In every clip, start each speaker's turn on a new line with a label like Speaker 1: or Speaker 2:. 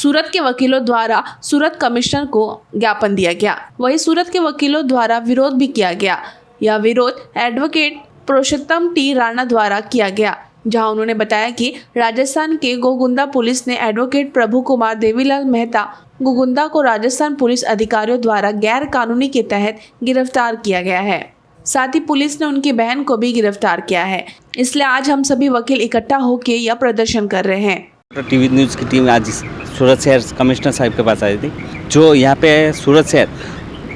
Speaker 1: सूरत के वकीलों द्वारा सूरत कमिश्नर को ज्ञापन दिया गया। वहीं सूरत के वकीलों द्वारा विरोध भी किया गया। यह विरोध एडवोकेट पुरुषोत्तम टी राणा द्वारा किया गया, जहां उन्होंने बताया कि राजस्थान के गोगुंदा पुलिस ने एडवोकेट प्रभु कुमार देवीलाल मेहता गोगुंदा को राजस्थान पुलिस अधिकारियों द्वारा गैर कानूनी के तहत गिरफ्तार किया गया है। साथ ही पुलिस ने उनकी बहन को भी गिरफ्तार किया है। इसलिए आज हम सभी वकील इकट्ठा होकर यह प्रदर्शन कर रहे हैं।
Speaker 2: टीवी न्यूज़ की टीम आज सूरत शहर कमिश्नर साहब के पास आई थी। जो यहाँ पे सूरत शहर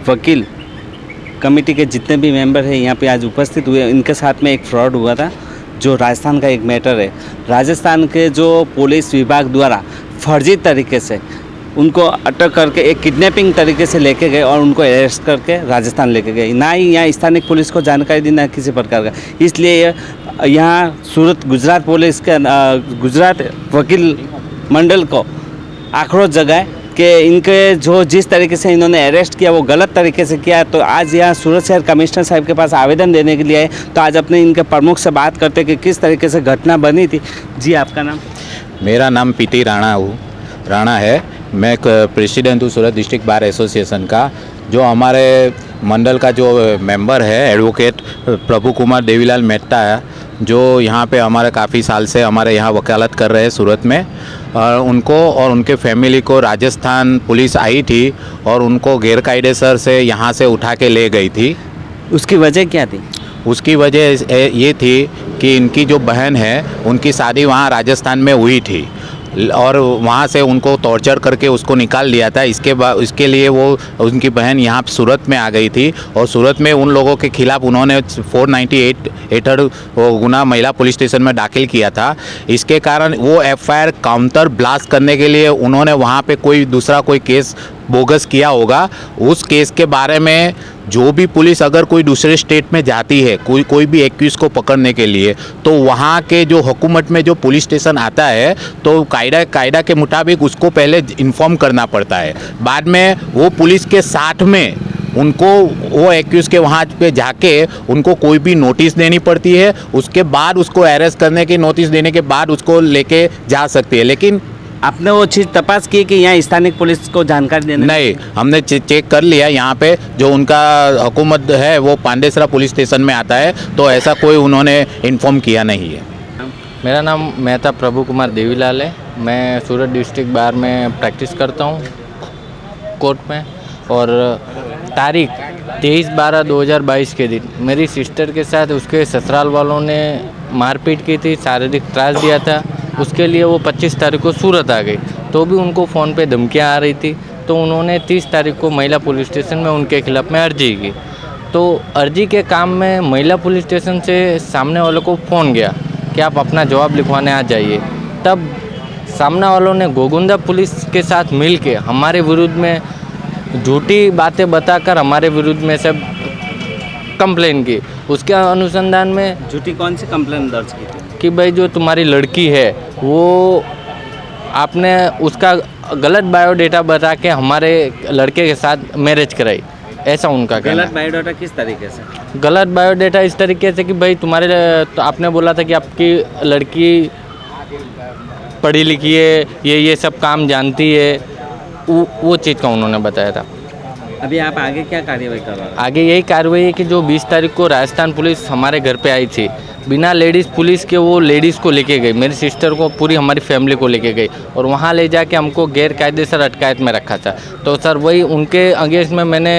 Speaker 2: वकील कमेटी के जितने भी मेंबर हैं यहाँ पे आज उपस्थित हुए, इनके साथ में एक फ्रॉड हुआ था जो राजस्थान का एक मैटर है। राजस्थान के जो पुलिस विभाग द्वारा फर्जी तरीके से उनको अटक करके एक किडनैपिंग तरीके से लेके गए और उनको अरेस्ट करके राजस्थान लेके गए। ना ही यहाँ स्थानीय पुलिस को जानकारी दी, ना किसी प्रकार का। इसलिए यहाँ सूरत गुजरात पुलिस के गुजरात वकील मंडल को आक्रोश जगाए कि इनके जो जिस तरीके से इन्होंने अरेस्ट किया वो गलत तरीके से किया। तो आज यहाँ सूरत शहर कमिश्नर साहब के पास आवेदन देने के लिए आए। तो आज अपने इनके प्रमुख से बात करते कि किस तरीके से घटना बनी थी। जी, आपका नाम?
Speaker 3: मेरा नाम पीटी राणा है। मैं प्रेसिडेंट हूँ सूरत डिस्ट्रिक्ट बार एसोसिएशन का। जो हमारे मंडल का जो मेंबर है एडवोकेट प्रभु कुमार देवीलाल मेहता है, जो यहाँ पे हमारे काफ़ी साल से हमारे यहाँ वकालत कर रहे हैं सूरत में, और उनको और उनके फैमिली को राजस्थान पुलिस आई थी और उनको गैरकायदेसर से यहाँ से उठा के ले गई थी।
Speaker 2: उसकी वजह क्या थी?
Speaker 3: उसकी वजह ये थी कि इनकी जो बहन है उनकी शादी वहाँ राजस्थान में हुई थी और वहाँ से उनको टॉर्चर करके उसको निकाल दिया था। इसके लिए वो उनकी बहन यहाँ सूरत में आ गई थी और सूरत में उन लोगों के खिलाफ़ उन्होंने 498 हेठड़ गुना महिला पुलिस स्टेशन में दाखिल किया था। इसके कारण वो एफआईआर काउंटर ब्लास्ट करने के लिए उन्होंने वहाँ पे कोई केस बोगस किया होगा। उस केस के बारे में जो भी पुलिस अगर कोई दूसरे स्टेट में जाती है कोई भी एक्यूज को पकड़ने के लिए, तो वहाँ के जो हुकूमत में जो पुलिस स्टेशन आता है तो कायदा के मुताबिक उसको पहले इन्फॉर्म करना पड़ता है। बाद में वो पुलिस के साथ में उनको वो एक्यूज के वहाँ पे जाके उनको कोई भी नोटिस देनी पड़ती है। उसके बाद उसको अरेस्ट करने की नोटिस देने के बाद उसको लेके जा सकती है। लेकिन
Speaker 2: आपने वो चीज़ तपास की कि यहाँ स्थानीय पुलिस को जानकारी देने?
Speaker 3: नहीं, हमने चेक कर लिया। यहाँ पे जो उनका हुकूमत है वो पांडेसरा पुलिस स्टेशन में आता है, तो ऐसा कोई उन्होंने इन्फॉर्म किया नहीं है।
Speaker 4: मेरा नाम मेहता प्रभु कुमार देवीलाल है। मैं सूरत डिस्ट्रिक्ट बार में प्रैक्टिस करता हूँ कोर्ट में। और तारीख 23/12/2022 के दिन मेरी सिस्टर के साथ उसके ससुराल वालों ने मारपीट की थी, शारीरिक त्रास दिया था। उसके लिए वो 25 तारीख को सूरत आ गई, तो भी उनको फ़ोन पे धमकियाँ आ रही थी। तो उन्होंने 30 तारीख को महिला पुलिस स्टेशन में उनके खिलाफ़ में अर्जी की। तो अर्जी के काम में महिला पुलिस स्टेशन से सामने वालों को फ़ोन गया कि आप अपना जवाब लिखवाने आ जाइए। तब सामने वालों ने गोगुंदा पुलिस के साथ मिल के हमारे विरुद्ध में झूठी बातें बताकर हमारे विरुद्ध में सब कंप्लेन की। उसके अनुसंधान में
Speaker 2: झूठी कौन सी कंप्लेन दर्ज की थी? कि
Speaker 4: भाई जो तुम्हारी लड़की है वो आपने उसका गलत बायोडेटा बता के हमारे लड़के के साथ मैरिज कराई, ऐसा उनका कहना।
Speaker 2: गलत बायोडाटा किस तरीके से?
Speaker 4: गलत बायोडेटा इस तरीके से कि भाई तो आपने बोला था कि आपकी लड़की पढ़ी लिखी है, ये सब काम जानती है, वो चीज़ का उन्होंने बताया था।
Speaker 2: अभी आप आगे क्या कार्रवाई कर रहे हैं?
Speaker 4: आगे यही कार्रवाई है कि जो 20 तारीख को राजस्थान पुलिस हमारे घर पे आई थी, बिना लेडीज़ पुलिस के वो लेडीज़ को लेके गई, मेरी सिस्टर को, पूरी हमारी फैमिली को लेके गई और वहाँ ले जाके हमको गैर कायदेसर अटकायत में रखा था। तो सर वही उनके अगेंस्ट में मैंने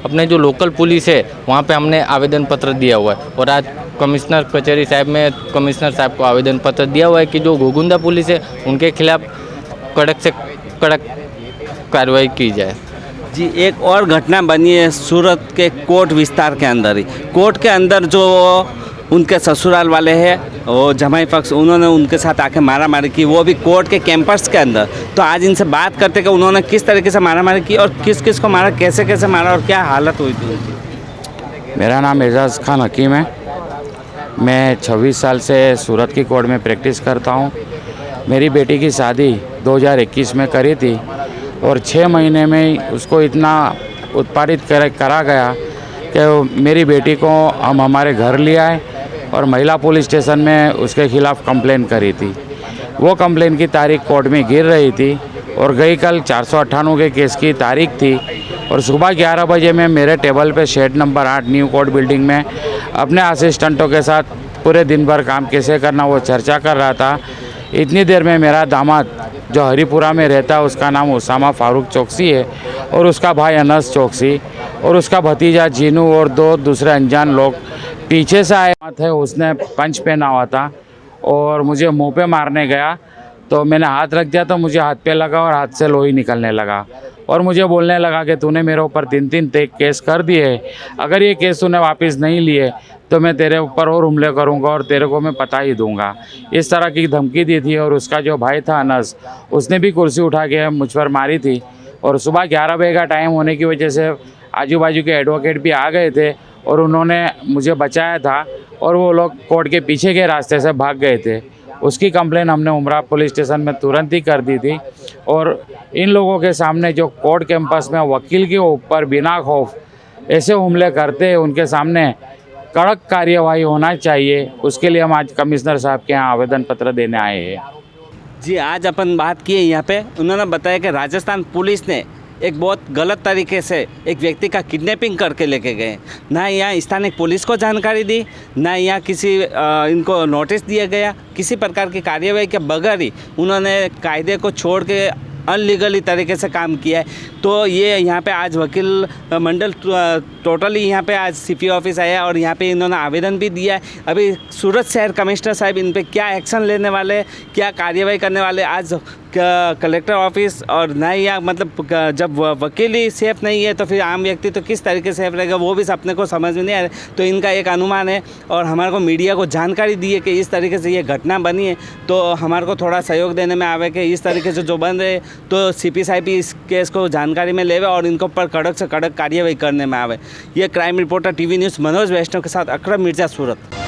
Speaker 4: अपने जो लोकल पुलिस है वहाँ पे हमने आवेदन पत्र दिया हुआ है और आज कमिश्नर कचहरी साहब में कमिश्नर साहब को आवेदन पत्र दिया हुआ है कि जो गोगुंदा पुलिस है उनके खिलाफ़ कड़क से कड़क कार्रवाई की जाए।
Speaker 2: जी, एक और घटना बनी है सूरत के कोर्ट विस्तार के अंदर ही। कोर्ट के अंदर जो उनके ससुराल वाले हैं वो जमाई पक्ष, उन्होंने उनके साथ आके मारामारी की, वो भी कोर्ट के कैंपस के अंदर। तो आज इनसे बात करते कि उन्होंने किस तरीके से मारामारी की और किस किस को मारा, कैसे कैसे मारा और क्या हालत हुई थी उनकी।
Speaker 5: मेरा नाम एजाज़ खान हकीम है। मैं 26 साल से सूरत की कोर्ट में प्रैक्टिस करता हूँ। मेरी बेटी की शादी 2021 में करी थी और 6 महीने में उसको इतना उत्पादित करा गया कि मेरी बेटी को हम हमारे घर ले आए और महिला पुलिस स्टेशन में उसके खिलाफ़ कंप्लेन करी थी। वो कंप्लेन की तारीख कोर्ट में गिर रही थी और गई कल 498 के केस की तारीख थी और सुबह 11 बजे मैं मेरे टेबल पे shed number 8 new court building में अपने असिस्टेंटों के साथ पूरे दिन भर काम कैसे करना वो चर्चा कर रहा था। इतनी देर में मेरा दामाद जो हरिपुरा में रहता है, उसका नाम उसामा फारूक चौकसी है, और उसका भाई अनस चौकसी और उसका भतीजा जीनू और 2 दूसरे अनजान लोग पीछे से आए थे। उसने पंच पहना हुआ था और मुझे मुंह पे मारने गया तो मैंने हाथ रख दिया तो मुझे हाथ पे लगा और हाथ से लोही निकलने लगा और मुझे बोलने लगा कि तूने मेरे ऊपर 3 केस कर दिए, अगर ये केस तूने वापस नहीं लिए तो मैं तेरे ऊपर और हमले करूंगा और तेरे को मैं पता ही दूंगा। इस तरह की धमकी दी थी। और उसका जो भाई था अनस, उसने भी कुर्सी उठा के मुझ पर मारी थी। और सुबह 11 बजे का टाइम होने की वजह से आजू बाजू के एडवोकेट भी आ गए थे और उन्होंने मुझे बचाया था और वो लोग कोर्ट के पीछे के रास्ते से भाग गए थे। उसकी कंप्लेन हमने उमरा पुलिस स्टेशन में तुरंत ही कर दी थी। और इन लोगों के सामने जो कोर्ट कैंपस में वकील के ऊपर बिना खौफ ऐसे हमले करते हैं, उनके सामने कड़क कार्यवाही होना चाहिए। उसके लिए हम आज कमिश्नर साहब के यहाँ आवेदन पत्र देने आए हैं।
Speaker 2: जी, आज अपन बात किए यहाँ पे, उन्होंने बताया कि राजस्थान पुलिस ने एक बहुत गलत तरीके से एक व्यक्ति का किडनैपिंग करके लेके गए। ना यहाँ स्थानीय पुलिस को जानकारी दी, ना यहाँ किसी इनको नोटिस दिया गया, किसी प्रकार की कार्यवाही के बगैर ही उन्होंने कायदे को छोड़ के अनलीगली तरीके से काम किया है। तो ये यहाँ पे आज वकील मंडल टोटली यहाँ पे आज सीपी ऑफिस आया और यहाँ पे इन्होंने आवेदन भी दिया है। अभी सूरत शहर कमिश्नर साहब इन पे क्या एक्शन लेने वाले, क्या कार्यवाही करने वाले, आज कलेक्टर ऑफिस और ना ही यहाँ मतलब जब वकील ही सेफ नहीं है तो फिर आम व्यक्ति तो किस तरीके से सेफ रहेगा, वो भी अपने को समझ में नहीं आ रहा। तो इनका एक अनुमान है और हमारे को मीडिया को जानकारी दी है कि इस तरीके से ये घटना बनी है, तो हमारे को थोड़ा सहयोग देने में आवे कि इस तरीके से जो बन रहे तो सीपी साहब भी इस केस को जानकारी में लेवे और इनको पर कड़क से कड़क कार्यवाही करने में आवे। ये crime reporter TV news Manoj Vaishnav के साथ अकरम मिर्जा, सूरत।